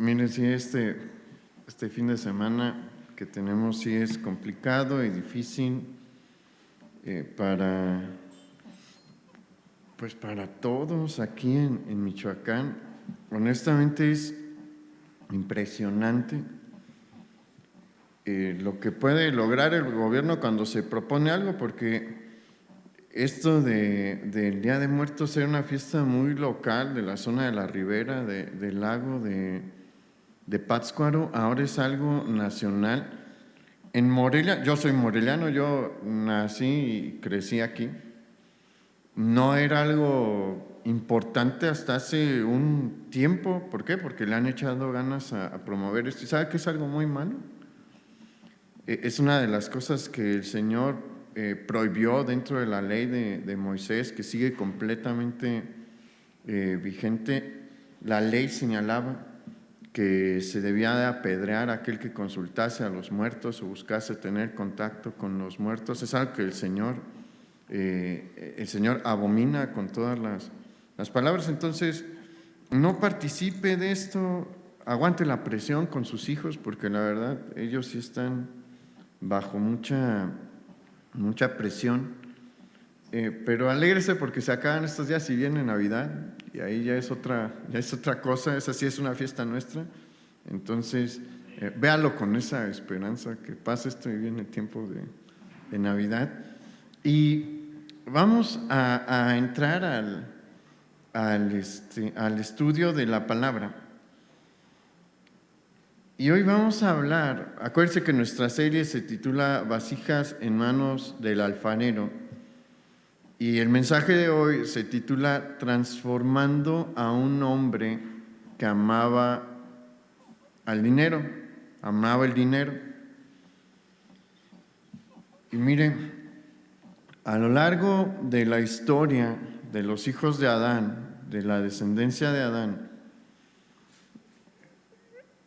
Miren, sí, este fin de semana que tenemos sí es complicado y difícil para todos aquí en Michoacán. Honestamente es impresionante lo que puede lograr el gobierno cuando se propone algo, porque esto del Día de Muertos era una fiesta muy local de la zona de la ribera del lago de Pátzcuaro, ahora es algo nacional. En Morelia, yo soy moreliano, yo nací y crecí aquí. No era algo importante hasta hace un tiempo. ¿Por qué? Porque le han echado ganas a promover esto. ¿Y sabe que es algo muy malo? Es una de las cosas que el Señor prohibió dentro de la ley de Moisés, que sigue completamente vigente. La ley señalaba que se debía de apedrear a aquel que consultase a los muertos o buscase tener contacto con los muertos. Es algo que el Señor abomina con todas las palabras. Entonces, no participe de esto, aguante la presión con sus hijos, porque la verdad ellos sí están bajo mucha presión. Pero alégrese porque se acaban estos días y viene Navidad, y ahí ya es otra cosa. Esa sí es una fiesta nuestra. Entonces, véalo con esa esperanza, que pasa esto y viene el tiempo de Navidad. Y vamos a entrar al estudio de la palabra. Y hoy vamos a hablar, acuérdense que nuestra serie se titula Vasijas en manos del alfarero. Y el mensaje de hoy se titula Transformando a un hombre que amaba el dinero. Y miren, a lo largo de la historia de los hijos de Adán, de la descendencia de Adán,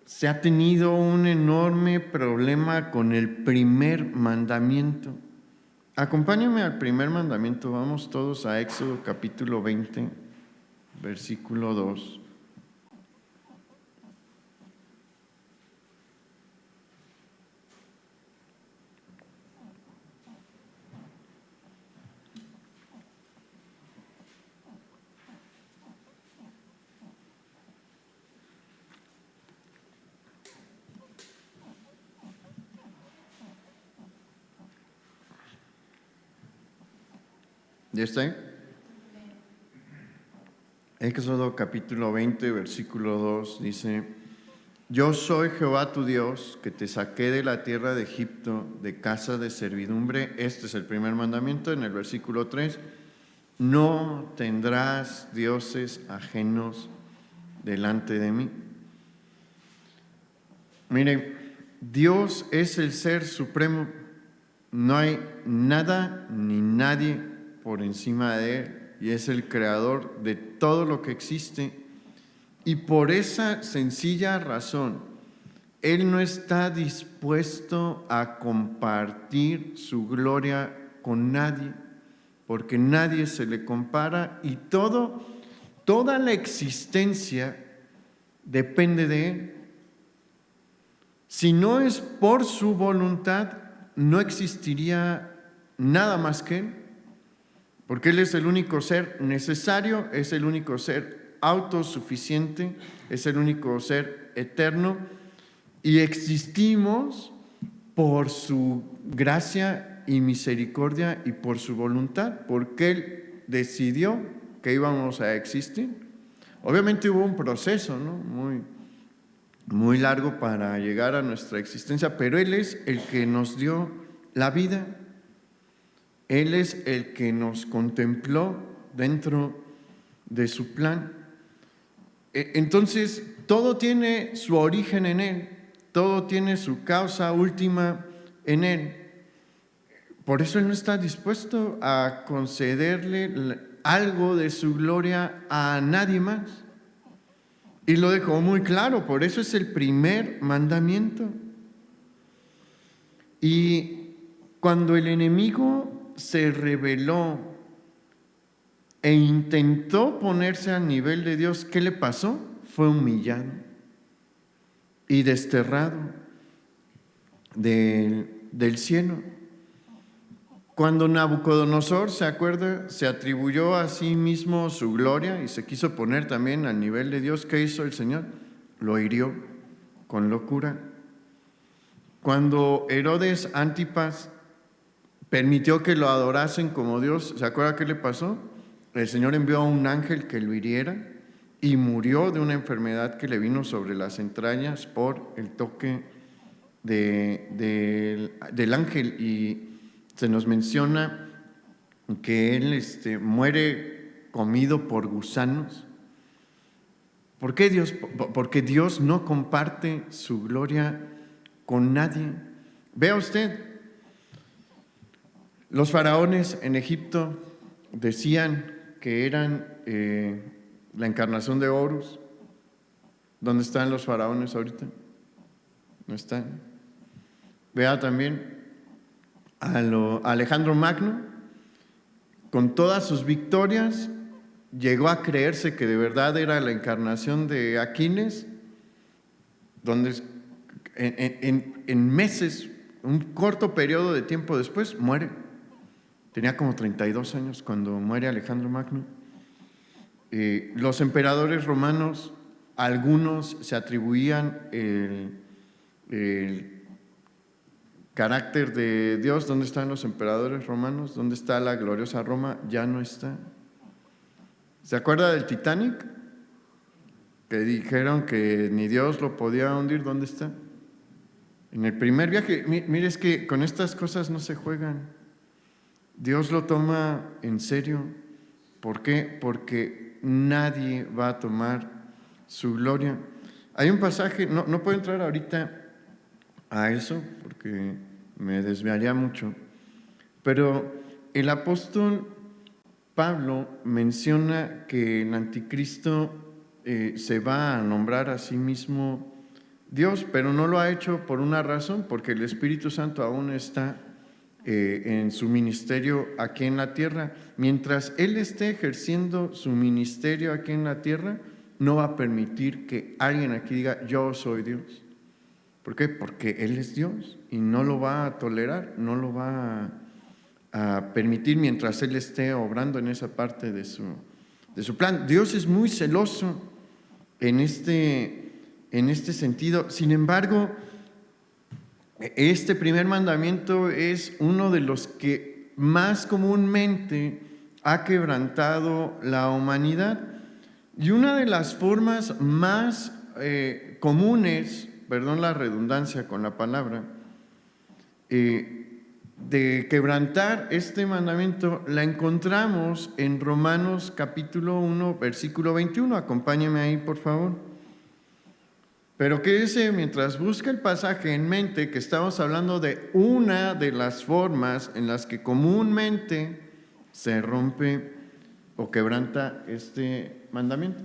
se ha tenido un enorme problema con el primer mandamiento. Acompáñenme al primer mandamiento, vamos todos a Éxodo capítulo 20, versículo 2. ¿Ya está ahí? Éxodo capítulo 20, versículo 2 dice: Yo soy Jehová tu Dios, que te saqué de la tierra de Egipto, de casa de servidumbre. Este es el primer mandamiento. En el versículo 3, no tendrás dioses ajenos delante de mí. Miren, Dios es el ser supremo. No hay nada ni nadie por encima de Él, y es el creador de todo lo que existe. Y por esa sencilla razón, Él no está dispuesto a compartir su gloria con nadie, porque nadie se le compara, y toda la existencia depende de Él. Si no es por su voluntad, no existiría nada más que Él, porque Él es el único ser necesario, es el único ser autosuficiente, es el único ser eterno, y existimos por su gracia y misericordia y por su voluntad, porque Él decidió que íbamos a existir. Obviamente hubo un proceso, ¿no? muy largo para llegar a nuestra existencia, pero Él es el que nos dio la vida. Él es el que nos contempló dentro de su plan. Entonces, todo tiene su origen en Él, todo tiene su causa última en Él. Por eso Él no está dispuesto a concederle algo de su gloria a nadie más. Y lo dejó muy claro, por eso es el primer mandamiento. Y cuando el enemigo se rebeló e intentó ponerse al nivel de Dios, ¿qué le pasó? Fue humillado. y desterrado del cielo. Cuando Nabucodonosor, ¿se acuerda?, se atribuyó a sí mismo su gloria y se quiso poner también al nivel de Dios, ¿qué hizo el Señor? Lo hirió con locura. Cuando Herodes Antipas permitió que lo adorasen como Dios, ¿se acuerda qué le pasó? El Señor envió a un ángel que lo hiriera y murió de una enfermedad que le vino sobre las entrañas por el toque del ángel. Y se nos menciona que él muere comido por gusanos. ¿Por qué Dios? Porque Dios no comparte su gloria con nadie. Vea usted, los faraones en Egipto decían que eran la encarnación de Horus. ¿Dónde están los faraones ahorita? No están. Vea también a Alejandro Magno, con todas sus victorias, llegó a creerse que de verdad era la encarnación de Aquiles, donde en meses, un corto periodo de tiempo después, muere. Tenía como 32 años cuando muere Alejandro Magno. Los emperadores romanos, algunos se atribuían el carácter de Dios. ¿Dónde están los emperadores romanos? ¿Dónde está la gloriosa Roma? Ya no está. ¿Se acuerda del Titanic? Que dijeron que ni Dios lo podía hundir. ¿Dónde está? En el primer viaje. Mire, es que con estas cosas no se juegan. Dios lo toma en serio. ¿Por qué? Porque nadie va a tomar su gloria. Hay un pasaje, no puedo entrar ahorita a eso porque me desviaría mucho, pero el apóstol Pablo menciona que el anticristo se va a nombrar a sí mismo Dios, pero no lo ha hecho por una razón, porque el Espíritu Santo aún está en su ministerio aquí en la tierra. Mientras Él esté ejerciendo su ministerio aquí en la tierra, no va a permitir que alguien aquí diga, yo soy Dios. ¿Por qué? Porque Él es Dios y no lo va a tolerar, no lo va a permitir mientras Él esté obrando en esa parte de su plan. Dios es muy celoso en este sentido. Sin embargo, este primer mandamiento es uno de los que más comúnmente ha quebrantado la humanidad. Y una de las formas más comunes, perdón la redundancia con la palabra, de quebrantar este mandamiento la encontramos en Romanos capítulo 1, versículo 21. Acompáñeme ahí, por favor. Pero quédese mientras busca el pasaje en mente que estamos hablando de una de las formas en las que comúnmente se rompe o quebranta este mandamiento.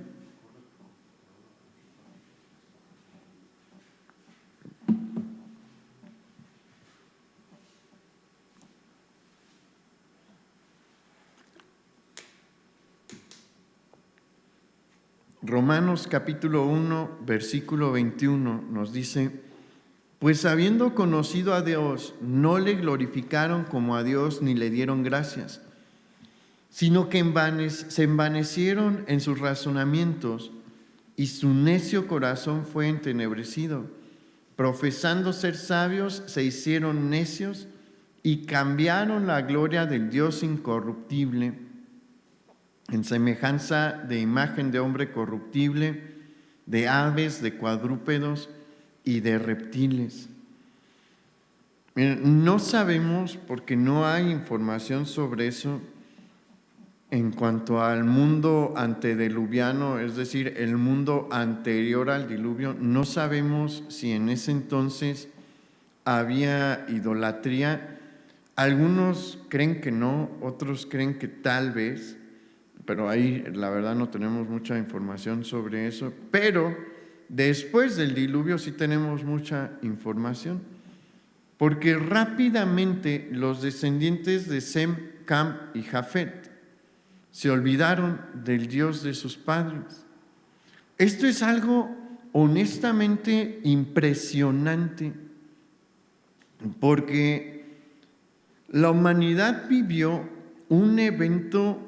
Romanos capítulo 1, versículo 21 nos dice, pues habiendo conocido a Dios, no le glorificaron como a Dios ni le dieron gracias, sino que se envanecieron en sus razonamientos y su necio corazón fue entenebrecido. Profesando ser sabios, se hicieron necios y cambiaron la gloria del Dios incorruptible en semejanza de imagen de hombre corruptible, de aves, de cuadrúpedos y de reptiles. Miren, no sabemos, porque no hay información sobre eso en cuanto al mundo antediluviano, es decir, el mundo anterior al diluvio. No sabemos si en ese entonces había idolatría. Algunos creen que no, otros creen que tal vez, pero ahí la verdad no tenemos mucha información sobre eso. Pero después del diluvio sí tenemos mucha información, porque rápidamente los descendientes de Sem, Cam y Jafet se olvidaron del Dios de sus padres. Esto es algo honestamente impresionante, porque la humanidad vivió un evento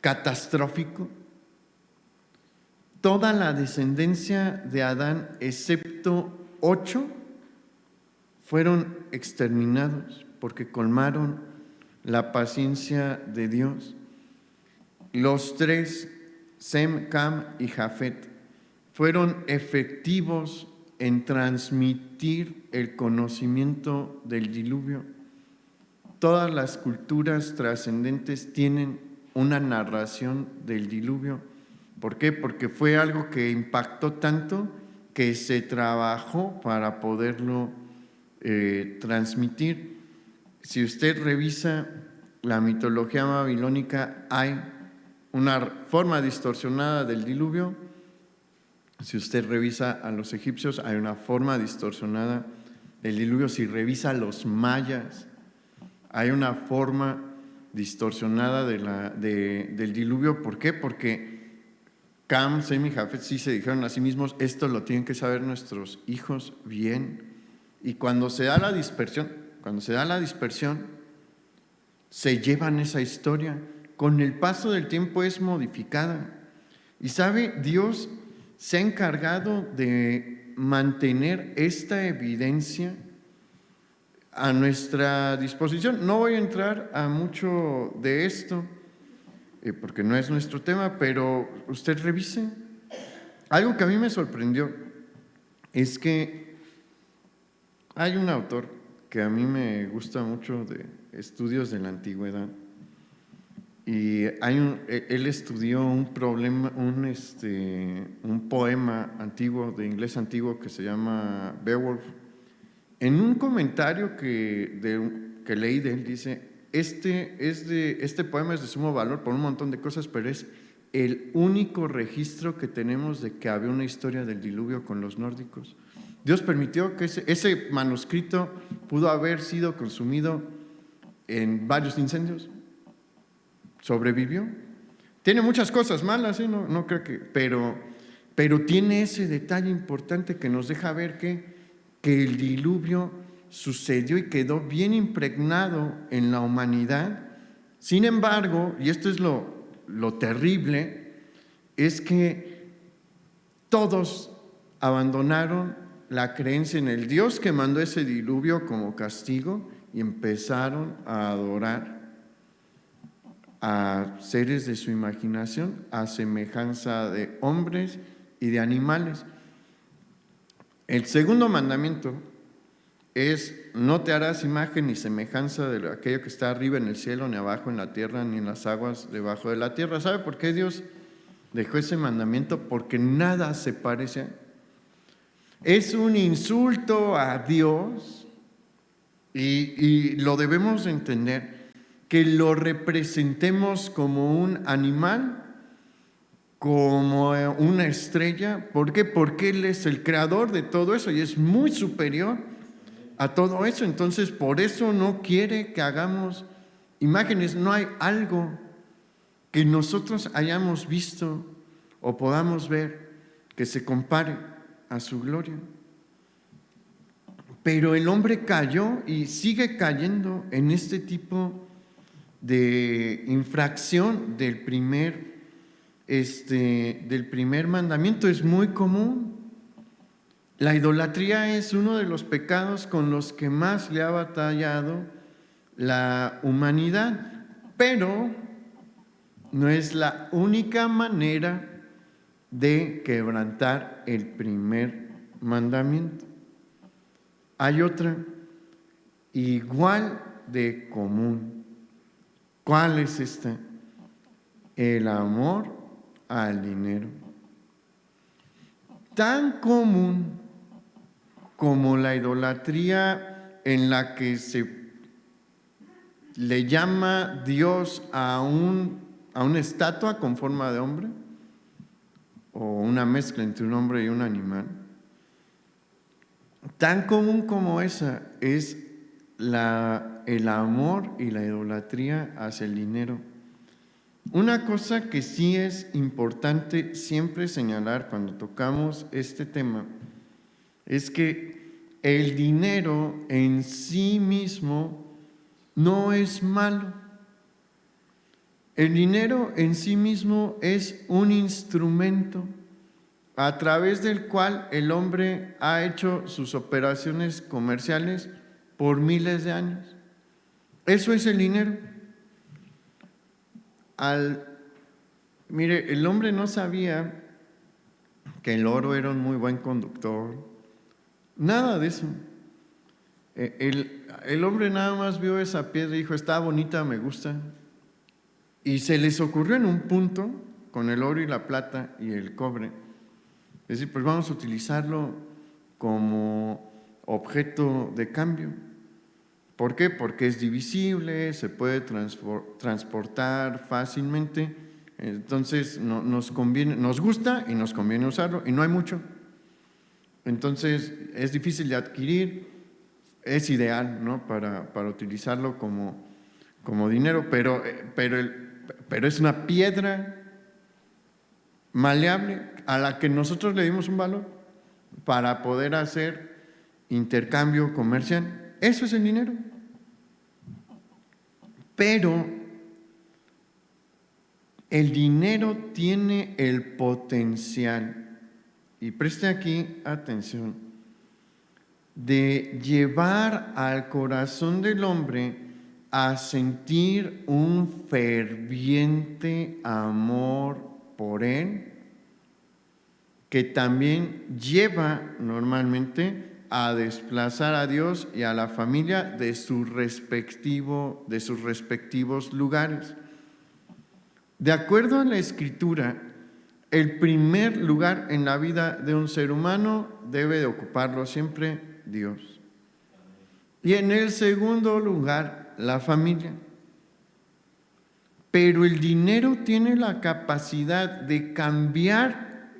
catastrófico. Toda la descendencia de Adán, excepto 8, fueron exterminados porque colmaron la paciencia de Dios. Los 3, Sem, Cam y Jafet, fueron efectivos en transmitir el conocimiento del diluvio. Todas las culturas trascendentes tienen una narración del diluvio. ¿Por qué? Porque fue algo que impactó tanto que se trabajó para poderlo transmitir. Si usted revisa la mitología babilónica, hay una forma distorsionada del diluvio. Si usted revisa a los egipcios, hay una forma distorsionada del diluvio. Si revisa a los mayas, hay una forma distorsionada del diluvio. ¿Por qué? Porque Cam, Sem y Jafet sí se dijeron a sí mismos: esto lo tienen que saber nuestros hijos bien. Y cuando se da la dispersión, se llevan esa historia. Con el paso del tiempo es modificada. Y sabe, Dios se ha encargado de mantener esta evidencia a nuestra disposición. No voy a entrar a mucho de esto, porque no es nuestro tema, pero usted revise. Algo que a mí me sorprendió es que hay un autor que a mí me gusta mucho de estudios de la antigüedad, y él estudió un poema antiguo, de inglés antiguo, que se llama Beowulf. En un comentario que leí de él, dice: este poema es de sumo valor por un montón de cosas, pero es el único registro que tenemos de que había una historia del diluvio con los nórdicos. Dios permitió que ese manuscrito pudo haber sido consumido en varios incendios. Sobrevivió. Tiene muchas cosas malas, no creo que, pero tiene ese detalle importante que nos deja ver que el diluvio sucedió y quedó bien impregnado en la humanidad. Sin embargo, y esto es lo terrible, es que todos abandonaron la creencia en el Dios que mandó ese diluvio como castigo y empezaron a adorar a seres de su imaginación, a semejanza de hombres y de animales. El segundo mandamiento es: no te harás imagen ni semejanza de aquello que está arriba en el cielo, ni abajo en la tierra, ni en las aguas debajo de la tierra. ¿Sabe por qué Dios dejó ese mandamiento? Porque nada se parece. Es un insulto a Dios, y lo debemos entender, que lo representemos como un animal, como una estrella. ¿Por qué? Porque Él es el creador de todo eso y es muy superior a todo eso. Entonces, por eso no quiere que hagamos imágenes. No hay algo que nosotros hayamos visto o podamos ver que se compare a su gloria. Pero el hombre cayó y sigue cayendo en este tipo de infracción del primer mandamiento. Es muy común. La idolatría es uno de los pecados con los que más le ha batallado la humanidad, pero no es la única manera de quebrantar el primer mandamiento. Hay otra igual de común. ¿Cuál es esta? El amor al dinero. Tan común como la idolatría, en la que se le llama Dios a una estatua con forma de hombre, o una mezcla entre un hombre y un animal. Tan común como esa es el amor y la idolatría hacia el dinero. Una cosa que sí es importante siempre señalar cuando tocamos este tema es que el dinero en sí mismo no es malo. El dinero en sí mismo es un instrumento a través del cual el hombre ha hecho sus operaciones comerciales por miles de años. Eso es el dinero. Mire, el hombre no sabía que el oro era un muy buen conductor, nada de eso. El hombre nada más vio esa piedra y dijo, está bonita, me gusta. Y se les ocurrió en un punto, con el oro y la plata y el cobre, decir, pues vamos a utilizarlo como objeto de cambio. ¿Por qué? Porque es divisible, se puede transportar fácilmente, entonces nos conviene, nos gusta y nos conviene usarlo, y no hay mucho. Entonces es difícil de adquirir, es ideal, ¿no?, para utilizarlo como dinero, pero es una piedra maleable a la que nosotros le dimos un valor para poder hacer intercambio comercial. Eso es el dinero. Pero el dinero tiene el potencial, y preste aquí atención, de llevar al corazón del hombre a sentir un ferviente amor por él, que también lleva normalmente a desplazar a Dios y a la familia de sus respectivos lugares. De acuerdo a la Escritura, el primer lugar en la vida de un ser humano debe de ocuparlo siempre Dios. Y en el segundo lugar, la familia. Pero el dinero tiene la capacidad de cambiar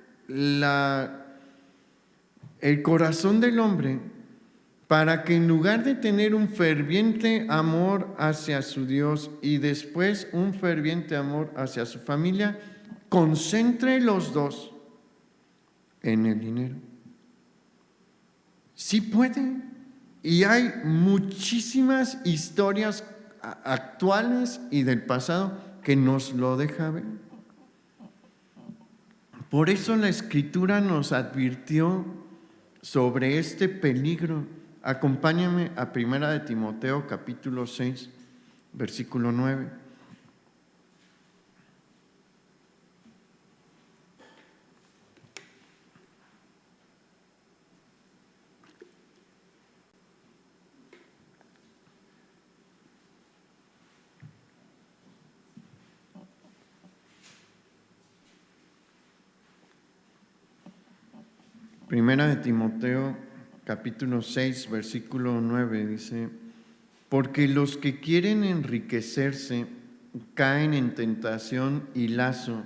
el corazón del hombre para que en lugar de tener un ferviente amor hacia su Dios y después un ferviente amor hacia su familia, concentre los dos en el dinero. Sí puede. Y hay muchísimas historias actuales y del pasado que nos lo deja ver. Por eso la Escritura nos advirtió sobre este peligro. Acompáñame a 1 de Timoteo capítulo 6, versículo 9. Primera de Timoteo, capítulo 6, versículo 9, dice, porque los que quieren enriquecerse caen en tentación y lazo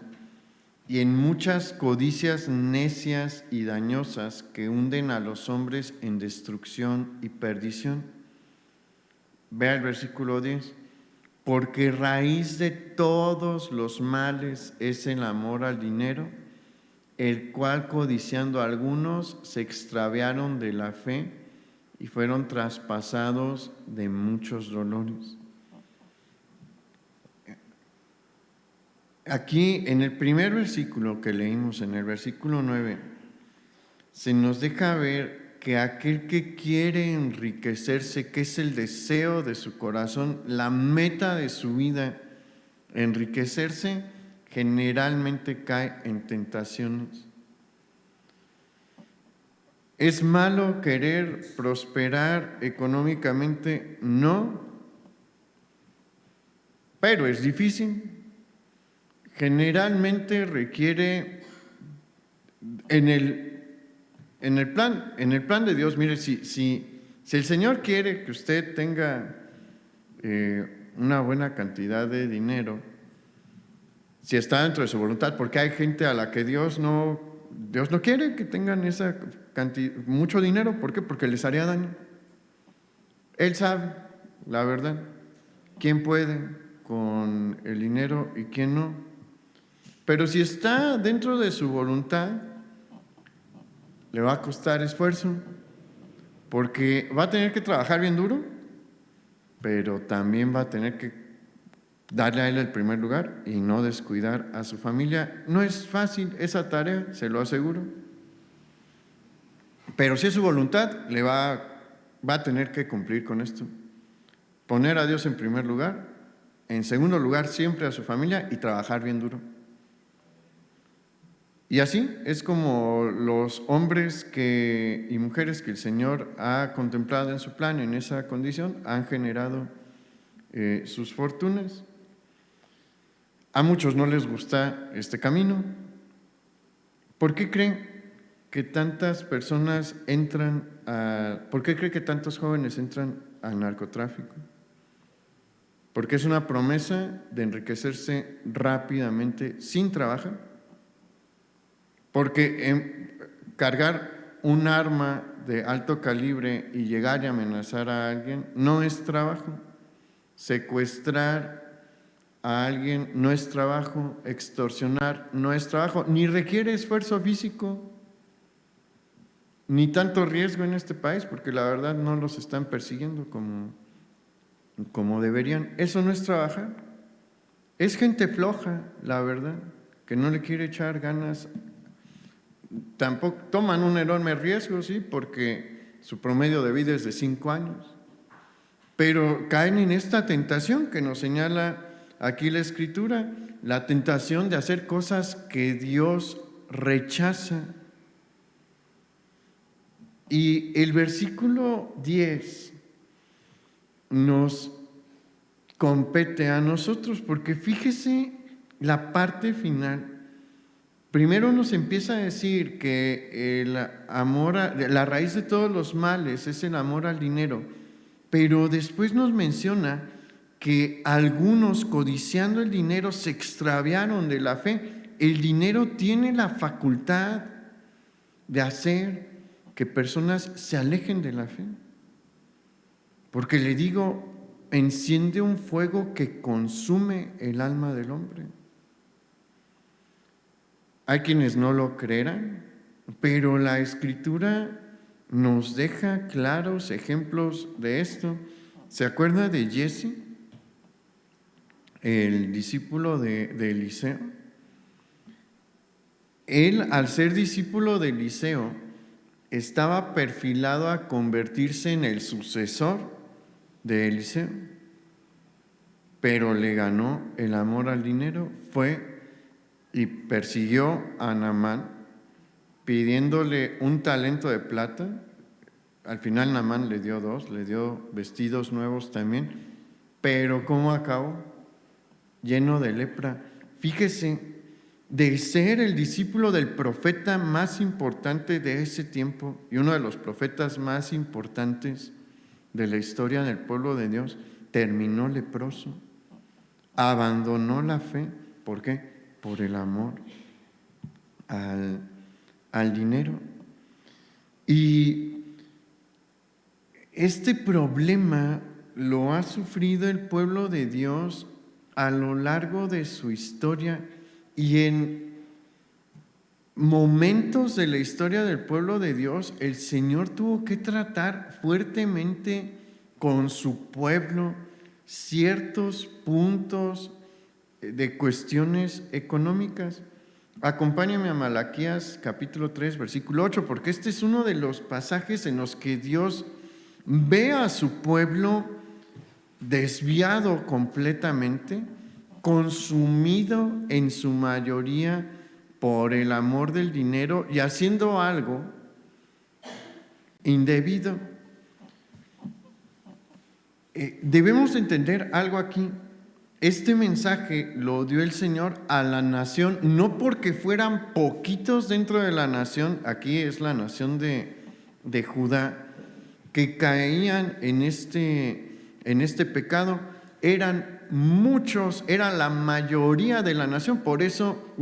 y en muchas codicias necias y dañosas que hunden a los hombres en destrucción y perdición. Vea el versículo 10, porque raíz de todos los males es el amor al dinero, el cual codiciando algunos se extraviaron de la fe y fueron traspasados de muchos dolores. Aquí en el primer versículo que leímos, en el versículo 9, se nos deja ver que aquel que quiere enriquecerse, que es el deseo de su corazón, la meta de su vida, enriquecerse, generalmente cae en tentaciones. ¿Es malo querer prosperar económicamente? No, pero es difícil. Generalmente requiere en el plan de Dios. Mire, si el Señor quiere que usted tenga una buena cantidad de dinero, si está dentro de su voluntad, porque hay gente a la que Dios no quiere que tengan esa cantidad, mucho dinero. ¿Por qué? Porque les haría daño. Él sabe, la verdad, quién puede, con el dinero y quién no. Pero si está dentro de su voluntad, le va a costar esfuerzo, porque va a tener que trabajar bien duro, pero también va a tener que darle a él el primer lugar y no descuidar a su familia. No es fácil esa tarea, se lo aseguro. Pero si es su voluntad, va a tener que cumplir con esto. Poner a Dios en primer lugar, en segundo lugar siempre a su familia y trabajar bien duro. Y así es como los hombres y mujeres que el Señor ha contemplado en su plan en esa condición han generado sus fortunas. A muchos no les gusta este camino. ¿Por qué creen que tantas personas por qué creen que tantos jóvenes entran al narcotráfico? Porque es una promesa de enriquecerse rápidamente sin trabajar. Porque cargar un arma de alto calibre y llegar y amenazar a alguien no es trabajo. Secuestrar a alguien no es trabajo, extorsionar no es trabajo, ni requiere esfuerzo físico, ni tanto riesgo en este país, porque la verdad no los están persiguiendo como deberían. Eso no es trabajar. Es gente floja, la verdad, que no le quiere echar ganas. Tampoco toman un enorme riesgo, sí, porque su promedio de vida es de 5 años. Pero caen en esta tentación que nos señala aquí la Escritura, la tentación de hacer cosas que Dios rechaza. Y el versículo 10 nos compete a nosotros, porque fíjese la parte final. Primero nos empieza a decir que la raíz de todos los males es el amor al dinero, pero después nos menciona que algunos, codiciando el dinero, se extraviaron de la fe. El dinero tiene la facultad de hacer que personas se alejen de la fe. Porque le digo, enciende un fuego que consume el alma del hombre. Hay quienes no lo creerán, pero la Escritura nos deja claros ejemplos de esto. ¿Se acuerda de Jesse, el discípulo de Eliseo? Él, al ser discípulo de Eliseo, estaba perfilado a convertirse en el sucesor de Eliseo, pero le ganó el amor al dinero, fue y persiguió a Naamán pidiéndole un talento de plata. Al final Naamán le dio 2, le dio vestidos nuevos también, pero ¿cómo acabó? Lleno de lepra. Fíjese, de ser el discípulo del profeta más importante de ese tiempo y uno de los profetas más importantes de la historia del pueblo de Dios, terminó leproso, abandonó la fe. ¿Por qué? Por el amor al dinero. Y este problema lo ha sufrido el pueblo de Dios a lo largo de su historia, y en momentos de la historia del pueblo de Dios, el Señor tuvo que tratar fuertemente con su pueblo ciertos puntos de cuestiones económicas. Acompáñame a Malaquías capítulo 3, versículo 8, porque este es uno de los pasajes en los que Dios ve a su pueblo desviado completamente, consumido en su mayoría por el amor del dinero y haciendo algo indebido. Debemos entender algo aquí. Este mensaje lo dio el Señor a la nación, no porque fueran poquitos dentro de la nación, aquí es la nación de Judá, que caían en este pecado. Eran muchos, era la mayoría de la nación. Por eso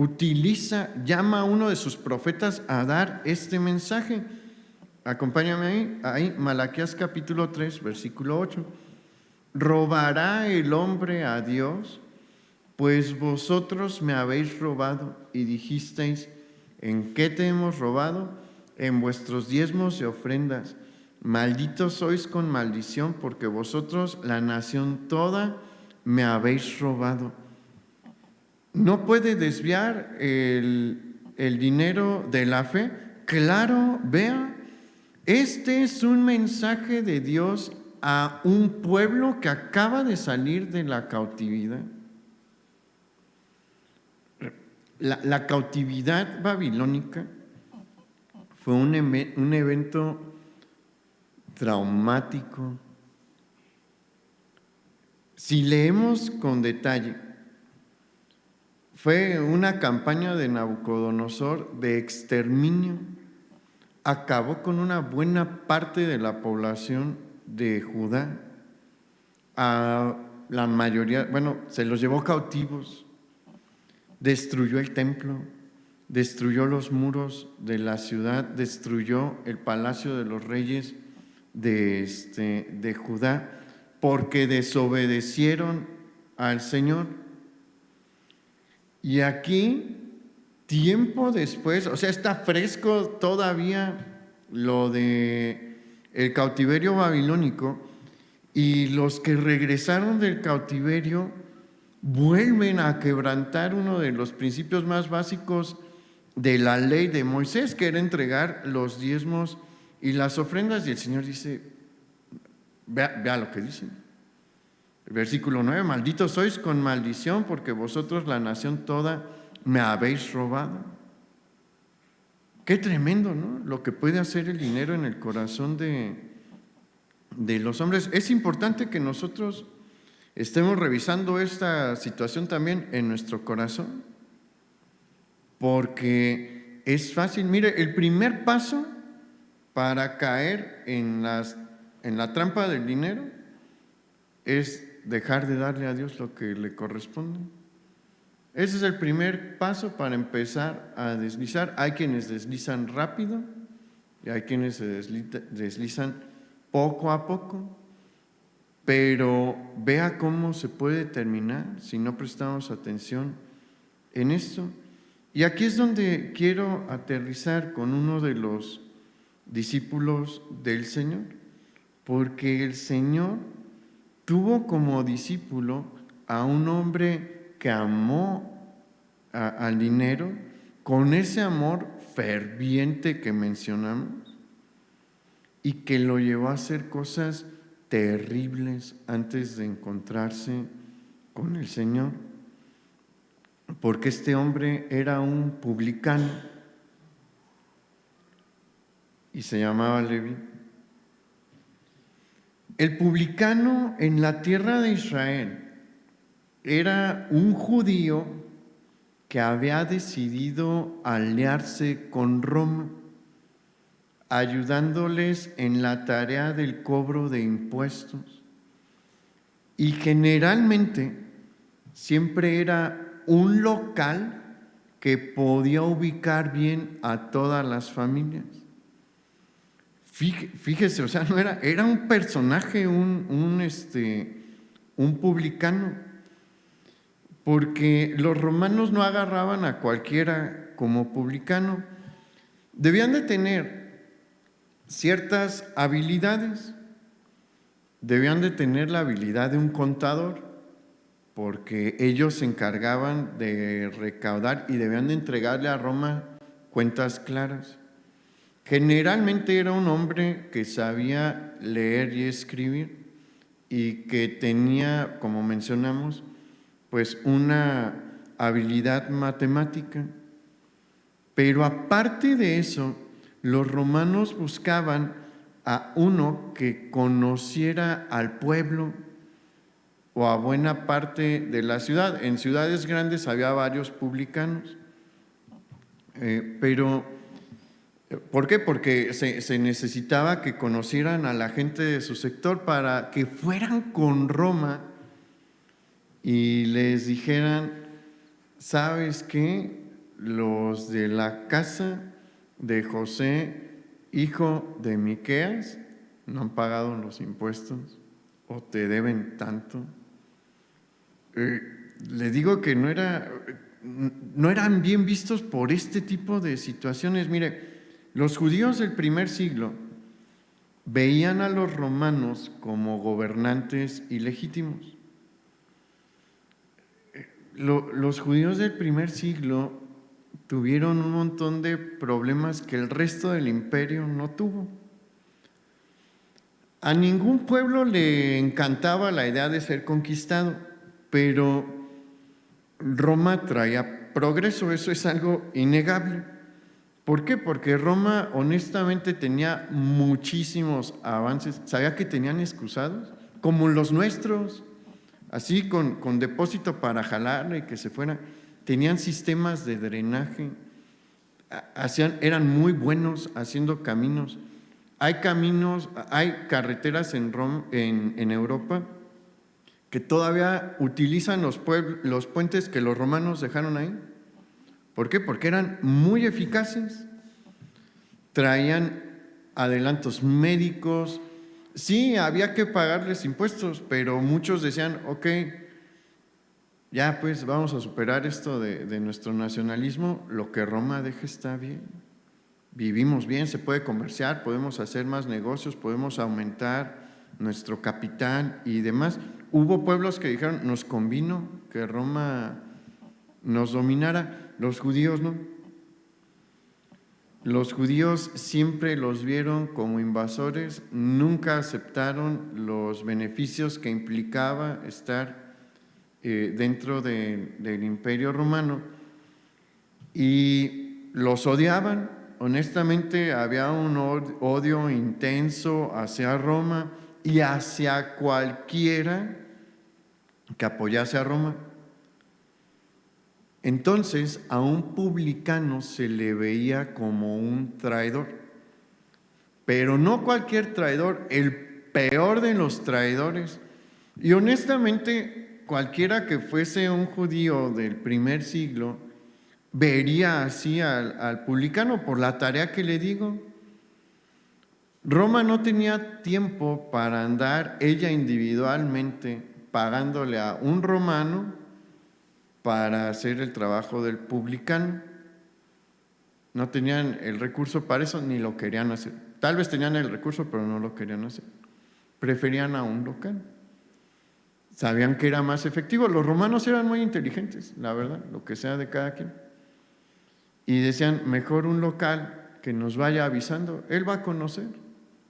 llama a uno de sus profetas a dar este mensaje. Acompáñame ahí, Malaquías capítulo 3, versículo 8. ¿robará el hombre a Dios? Pues vosotros me habéis robado y dijisteis, ¿en qué te hemos robado? En vuestros diezmos y ofrendas. Malditos sois con maldición, porque vosotros, la nación toda, me habéis robado. ¿No puede desviar el dinero de la fe? Claro, vea, este es un mensaje de Dios a un pueblo que acaba de salir de la cautividad. La cautividad babilónica fue un evento traumático. Si leemos con detalle, fue una campaña de Nabucodonosor de exterminio. Acabó con una buena parte de la población de Judá. A la mayoría, bueno, se los llevó cautivos. Destruyó el templo, destruyó los muros de la ciudad, destruyó el palacio de los reyes de Judá, porque desobedecieron al Señor. Y aquí, tiempo después, o sea, está fresco todavía lo de el cautiverio babilónico, y los que regresaron del cautiverio vuelven a quebrantar uno de los principios más básicos de la ley de Moisés, que era entregar los diezmos y las ofrendas. Y el Señor dice, vea lo que dice. El versículo 9, malditos sois con maldición, porque vosotros, la nación toda, me habéis robado. Qué tremendo, ¿no? Lo que puede hacer el dinero en el corazón de los hombres. Es importante que nosotros estemos revisando esta situación también en nuestro corazón, porque es fácil. Mire, el primer paso para caer en la trampa del dinero es dejar de darle a Dios lo que le corresponde. Ese es el primer paso para empezar a deslizar. Hay quienes deslizan rápido y hay quienes se deslizan poco a poco, pero vea cómo se puede terminar si no prestamos atención en esto. Y aquí es donde quiero aterrizar con uno de los discípulos del Señor, porque el Señor tuvo como discípulo a un hombre que amó al dinero con ese amor ferviente que mencionamos y que lo llevó a hacer cosas terribles antes de encontrarse con el Señor, porque este hombre era un publicano y se llamaba Leví. El publicano en la tierra de Israel era un judío que había decidido aliarse con Roma, ayudándoles en la tarea del cobro de impuestos. Y generalmente siempre era un local que podía ubicar bien a todas las familias. Fíjese, o sea, no era un personaje, un publicano, porque los romanos no agarraban a cualquiera como publicano. Debían de tener ciertas habilidades. Debían de tener la habilidad de un contador, porque ellos se encargaban de recaudar y debían de entregarle a Roma cuentas claras. Generalmente era un hombre que sabía leer y escribir y que tenía, como mencionamos, pues una habilidad matemática. Pero aparte de eso, los romanos buscaban a uno que conociera al pueblo o a buena parte de la ciudad. En ciudades grandes había varios publicanos, pero ¿por qué? Porque se necesitaba que conocieran a la gente de su sector para que fueran con Roma y les dijeran, ¿sabes qué? Los de la casa de José, hijo de Miqueas, no han pagado los impuestos o te deben tanto. Le digo que no eran bien vistos por este tipo de situaciones. Mire, los judíos del primer siglo veían a los romanos como gobernantes ilegítimos. Los judíos del primer siglo tuvieron un montón de problemas que el resto del imperio no tuvo. A ningún pueblo le encantaba la idea de ser conquistado, pero Roma traía progreso, eso es algo innegable. ¿Por qué? Porque Roma honestamente tenía muchísimos avances. ¿Sabía que tenían excusados? Como los nuestros, así con depósito para jalarle y que se fuera. Tenían sistemas de drenaje, eran muy buenos haciendo caminos. Hay caminos, hay carreteras en Europa que todavía utilizan los puentes que los romanos dejaron ahí. ¿Por qué? Porque eran muy eficaces, traían adelantos médicos. Sí, había que pagarles impuestos, pero muchos decían, ok, ya pues vamos a superar esto de nuestro nacionalismo, lo que Roma deje está bien. Vivimos bien, se puede comerciar, podemos hacer más negocios, podemos aumentar nuestro capital y demás. Hubo pueblos que dijeron, nos convino que Roma nos dominara, los judíos no. Los judíos siempre los vieron como invasores, nunca aceptaron los beneficios que implicaba estar dentro del Imperio Romano y los odiaban. Honestamente, había un odio intenso hacia Roma y hacia cualquiera que apoyase a Roma. Entonces, a un publicano se le veía como un traidor, pero no cualquier traidor, el peor de los traidores. Y honestamente, cualquiera que fuese un judío del primer siglo vería así al publicano por la tarea que le digo. Roma no tenía tiempo para andar ella individualmente pagándole a un romano para hacer el trabajo del publicano. No tenían el recurso para eso ni lo querían hacer. Tal vez tenían el recurso, pero no lo querían hacer. Preferían a un local. Sabían que era más efectivo. Los romanos eran muy inteligentes, la verdad, lo que sea de cada quien. Y decían, mejor un local que nos vaya avisando, él va a conocer,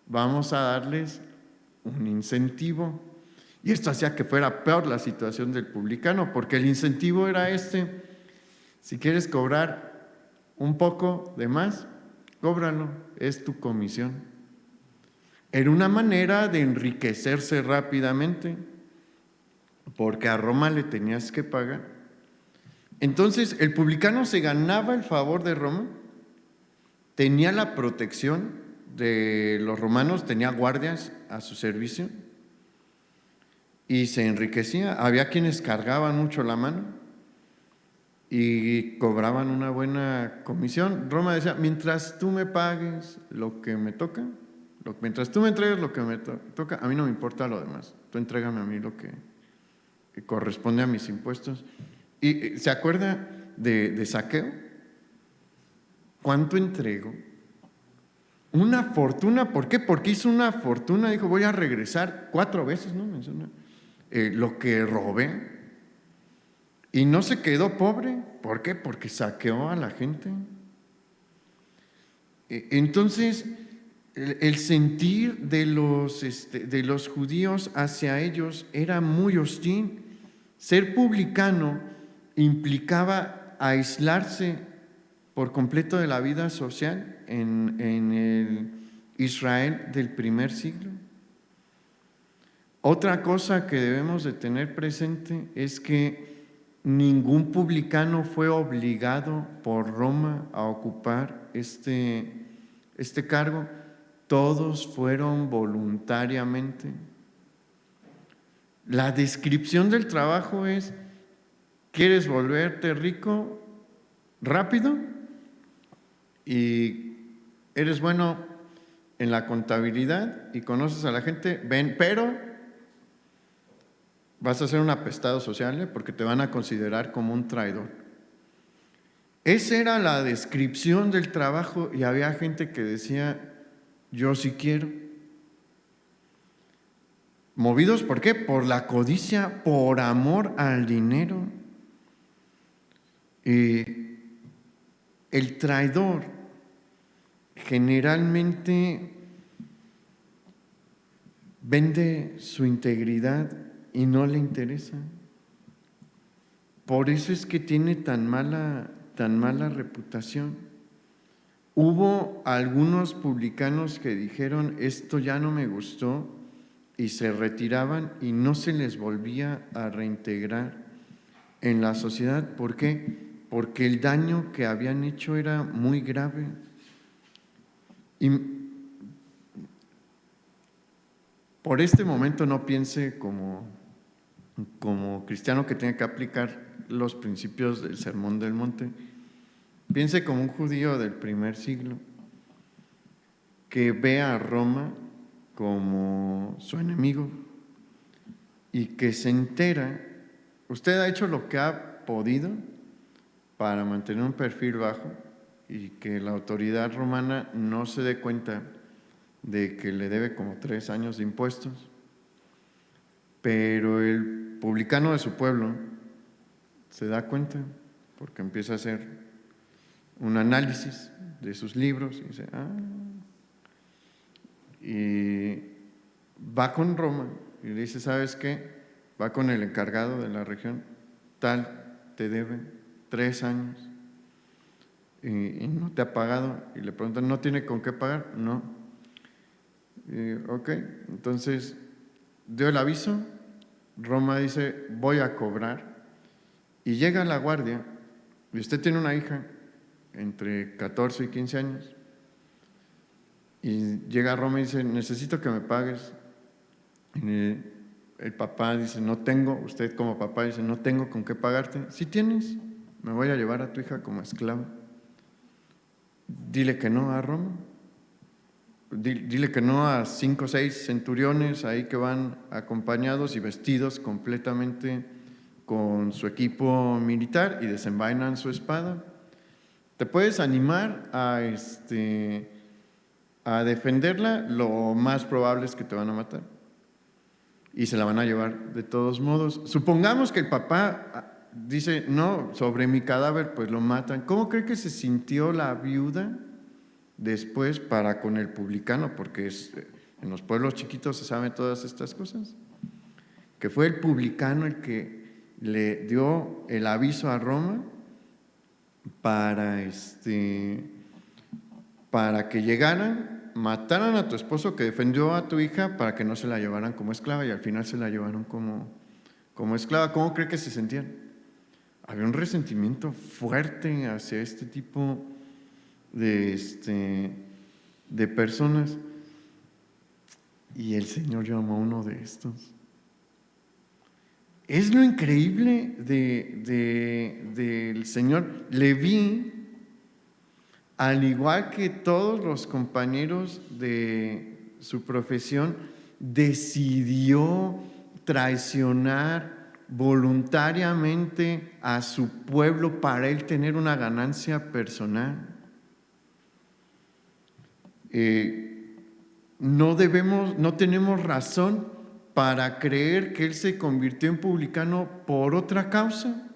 vamos a darles un incentivo. Y esto hacía que fuera peor la situación del publicano, porque el incentivo era si quieres cobrar un poco de más, cóbralo, es tu comisión. Era una manera de enriquecerse rápidamente, porque a Roma le tenías que pagar. Entonces, el publicano se ganaba el favor de Roma, tenía la protección de los romanos, tenía guardias a su servicio y se enriquecía. Había quienes cargaban mucho la mano y cobraban una buena comisión. Roma decía, mientras tú me pagues lo que me toca, mientras tú me entregues lo que me toca, a mí no me importa lo demás. Tú entrégame a mí lo que corresponde a mis impuestos. ¿Y se acuerda de Zaqueo? ¿Cuánto entregó? Una fortuna. ¿Por qué? Porque hizo una fortuna. Dijo, voy a regresar 4 veces, ¿no? Menciona lo que robé. Y no se quedó pobre. ¿Por qué? Porque saqueó a la gente. Entonces, el sentir de los judíos hacia ellos era muy hostil. Ser publicano implicaba aislarse por completo de la vida social en el Israel del primer siglo. Otra cosa que debemos de tener presente es que ningún publicano fue obligado por Roma a ocupar este cargo, todos fueron voluntariamente. La descripción del trabajo es: ¿quieres volverte rico rápido? Y eres bueno en la contabilidad y conoces a la gente, ven, pero vas a ser un apestado social, porque te van a considerar como un traidor. Esa era la descripción del trabajo y había gente que decía, yo sí quiero. ¿Movidos por qué? Por la codicia, por amor al dinero. El traidor generalmente vende su integridad y no le interesa. Por eso es que tiene tan mala reputación. Hubo algunos publicanos que dijeron, esto ya no me gustó, y se retiraban y no se les volvía a reintegrar en la sociedad. ¿Por qué? Porque el daño que habían hecho era muy grave. Y por este momento no piense como cristiano que tiene que aplicar los principios del Sermón del Monte. Piense como un judío del primer siglo que ve a Roma como su enemigo y que se entera. Usted ha hecho lo que ha podido para mantener un perfil bajo y que la autoridad romana no se dé cuenta de que le debe como 3 años de impuestos, pero el publicano de su pueblo se da cuenta porque empieza a hacer un análisis de sus libros y dice, y va con Roma y le dice, ¿sabes qué? Va con el encargado de la región, tal, te debe 3 años y no te ha pagado. Y le preguntan, ¿no tiene con qué pagar? No. Ok, entonces dio el aviso, Roma dice, voy a cobrar, y llega la guardia, y usted tiene una hija entre 14 y 15 años, y llega a Roma y dice, necesito que me pagues. Y el papá dice, no tengo, usted como papá dice, no tengo con qué pagarte. Si tienes, me voy a llevar a tu hija como esclava. Dile que no a Roma. Dile que no a 5 o 6 centuriones ahí que van acompañados y vestidos completamente con su equipo militar y desenvainan su espada. Te puedes animar a defenderla, lo más probable es que te van a matar y se la van a llevar de todos modos. Supongamos que el papá dice, no, sobre mi cadáver, pues lo matan. ¿Cómo cree que se sintió la viuda después para con el publicano? Porque en los pueblos chiquitos se saben todas estas cosas. Que fue el publicano el que le dio el aviso a Roma para que llegaran, mataran a tu esposo que defendió a tu hija para que no se la llevaran como esclava, y al final se la llevaron como esclava. ¿Cómo cree que se sentían? Había un resentimiento fuerte hacia este tipo de personas, y el Señor llamó a uno de estos. Es lo increíble del Señor. Leví, al igual que todos los compañeros de su profesión, decidió traicionar voluntariamente a su pueblo para él tener una ganancia personal. No tenemos razón para creer que él se convirtió en publicano por otra causa.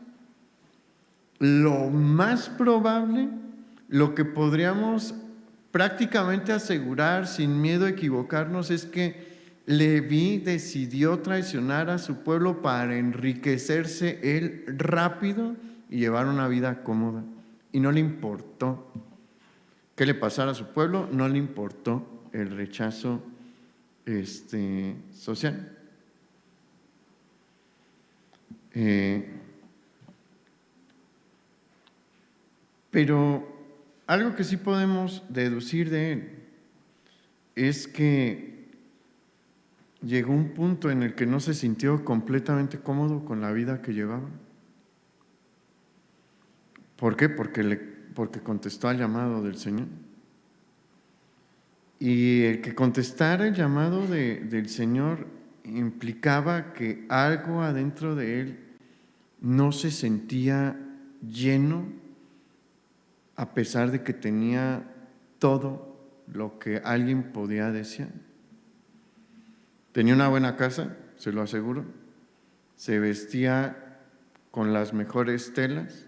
Lo más probable, lo que podríamos prácticamente asegurar sin miedo a equivocarnos, es que Leví decidió traicionar a su pueblo para enriquecerse él rápido y llevar una vida cómoda. Y no le importó qué le pasara a su pueblo, no le importó el rechazo social. Pero algo que sí podemos deducir de él es que llegó un punto en el que no se sintió completamente cómodo con la vida que llevaba. ¿Por qué? Porque contestó al llamado del Señor. Y el que contestara el llamado del Señor implicaba que algo adentro de él no se sentía lleno a pesar de que tenía todo lo que alguien podía desear. Tenía una buena casa, se lo aseguro, se vestía con las mejores telas,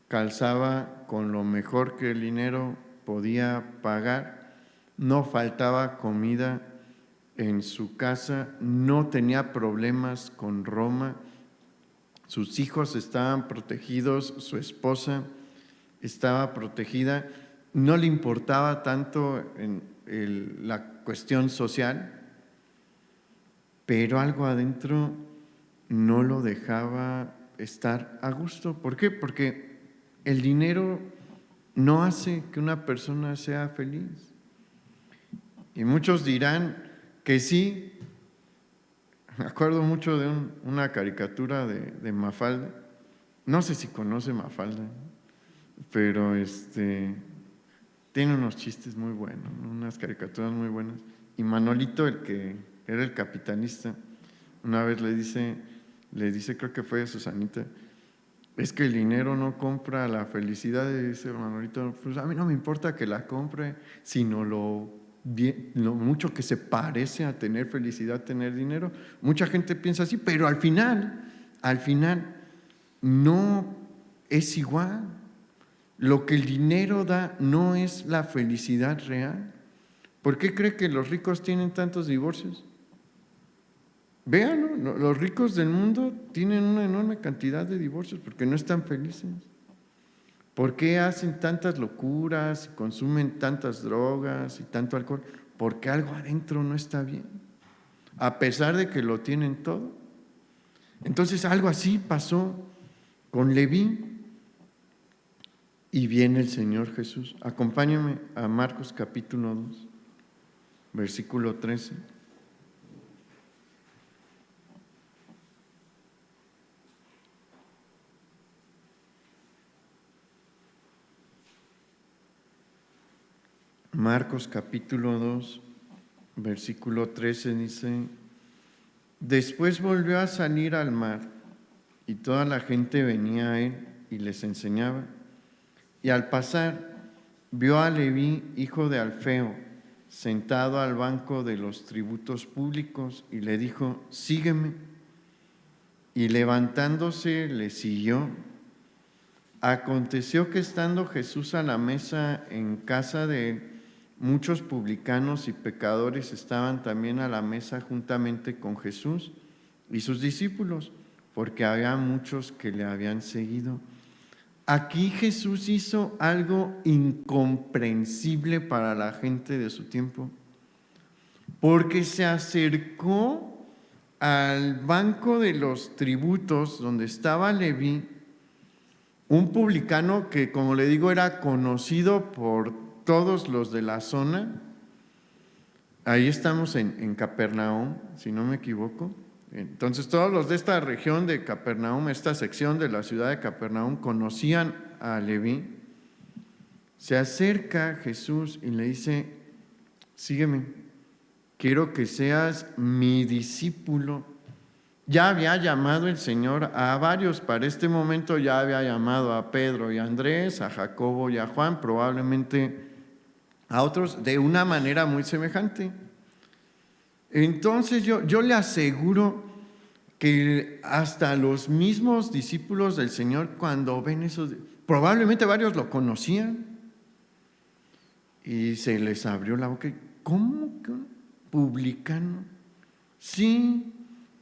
calzaba con lo mejor que el dinero podía pagar, no faltaba comida en su casa, no tenía problemas con Roma, sus hijos estaban protegidos, su esposa estaba protegida, no le importaba tanto la cuestión social, pero algo adentro no lo dejaba estar a gusto. ¿Por qué? Porque el dinero no hace que una persona sea feliz. Y muchos dirán que sí. Me acuerdo mucho de una caricatura de Mafalda. No sé si conoce Mafalda, pero tiene unos chistes muy buenos, ¿no? Unas caricaturas muy buenas. Y Manolito, el que era el capitalista, una vez le dice, creo que fue a Susanita, es que el dinero no compra la felicidad. Y dice Manolito, pues a mí no me importa que la compre, sino lo mucho que se parece a tener felicidad, tener dinero. Mucha gente piensa así, pero al final no es igual. Lo que el dinero da no es la felicidad real. ¿Por qué cree que los ricos tienen tantos divorcios? Véanlo, los ricos del mundo tienen una enorme cantidad de divorcios porque no están felices. ¿Por qué hacen tantas locuras, consumen tantas drogas y tanto alcohol? Porque algo adentro no está bien, a pesar de que lo tienen todo. Entonces algo así pasó con Leví. Y viene el Señor Jesús. Acompáñame a Marcos capítulo 2, versículo 13. Marcos capítulo 2, versículo 13 dice: después volvió a salir al mar y toda la gente venía a él y les enseñaba. Y al pasar vio a Leví, hijo de Alfeo, sentado al banco de los tributos públicos y le dijo: sígueme. Y levantándose le siguió. Aconteció que estando Jesús a la mesa en casa de él, muchos publicanos y pecadores estaban también a la mesa juntamente con Jesús y sus discípulos, porque había muchos que le habían seguido. Aquí Jesús hizo algo incomprensible para la gente de su tiempo, porque se acercó al banco de los tributos donde estaba Leví, un publicano que, como le digo, era conocido por todos los de la zona. Ahí estamos en Capernaum, si no me equivoco. Entonces todos los de esta región de Capernaum, esta sección de la ciudad de Capernaum, conocían a Leví. Se acerca Jesús y le dice: sígueme, quiero que seas mi discípulo. Ya había llamado el Señor a varios, para este momento ya había llamado a Pedro y a Andrés, a Jacobo y a Juan, probablemente a otros de una manera muy semejante. Entonces yo le aseguro que hasta los mismos discípulos del Señor, cuando ven eso, probablemente varios lo conocían y se les abrió la boca. ¿Cómo que un publicano? Sí,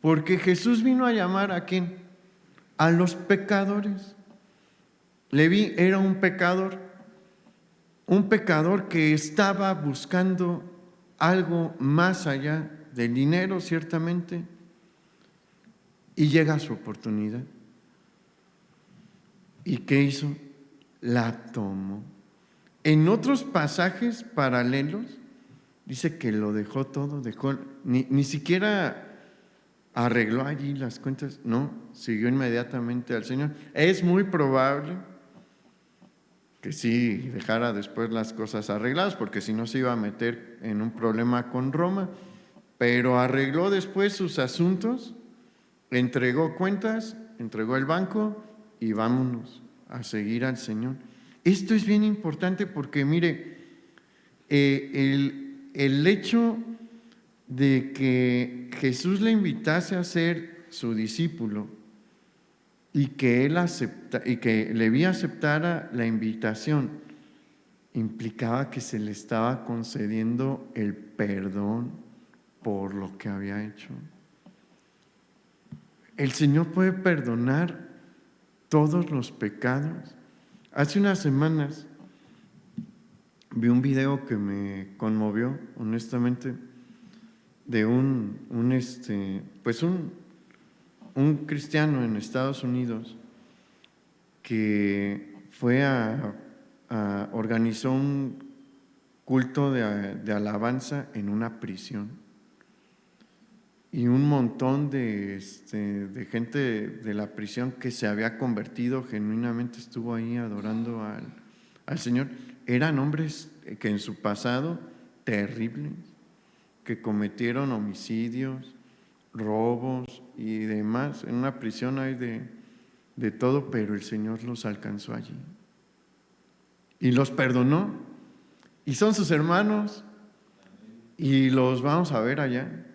porque Jesús vino a llamar ¿a quién? A los pecadores. Leví era un pecador que estaba buscando algo más allá del dinero, ciertamente, y llega su oportunidad. ¿Y qué hizo? La tomó. En otros pasajes paralelos dice que lo dejó todo, ni siquiera arregló allí las cuentas, no, siguió inmediatamente al Señor. Es muy probable que sí dejara después las cosas arregladas, porque si no se iba a meter en un problema con Roma, pero arregló después sus asuntos, entregó cuentas, entregó el banco y vámonos a seguir al Señor. Esto es bien importante porque, mire, el hecho de que Jesús le invitase a ser su discípulo y que Leví aceptara la invitación, implicaba que se le estaba concediendo el perdón por lo que había hecho. El Señor puede perdonar todos los pecados. Hace unas semanas vi un video que me conmovió, honestamente, de un cristiano en Estados Unidos que fue organizó un culto de alabanza en una prisión. Y un montón de gente de la prisión que se había convertido genuinamente estuvo ahí adorando al Señor. Eran hombres que en su pasado terribles, que cometieron homicidios, robos y demás. En una prisión hay de todo, pero el Señor los alcanzó allí y los perdonó, y son sus hermanos y los vamos a ver allá.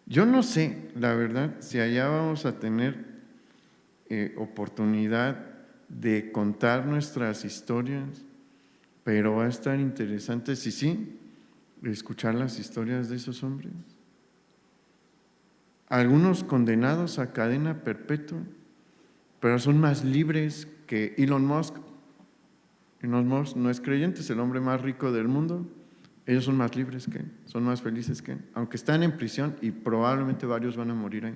Yo no sé, la verdad, si allá vamos a tener oportunidad de contar nuestras historias, pero va a estar interesante, sí, escuchar las historias de esos hombres. Algunos condenados a cadena perpetua, pero son más libres que Elon Musk. Elon Musk no es creyente, es el hombre más rico del mundo. Ellos son más libres que él, son más felices que él, aunque están en prisión y probablemente varios van a morir ahí.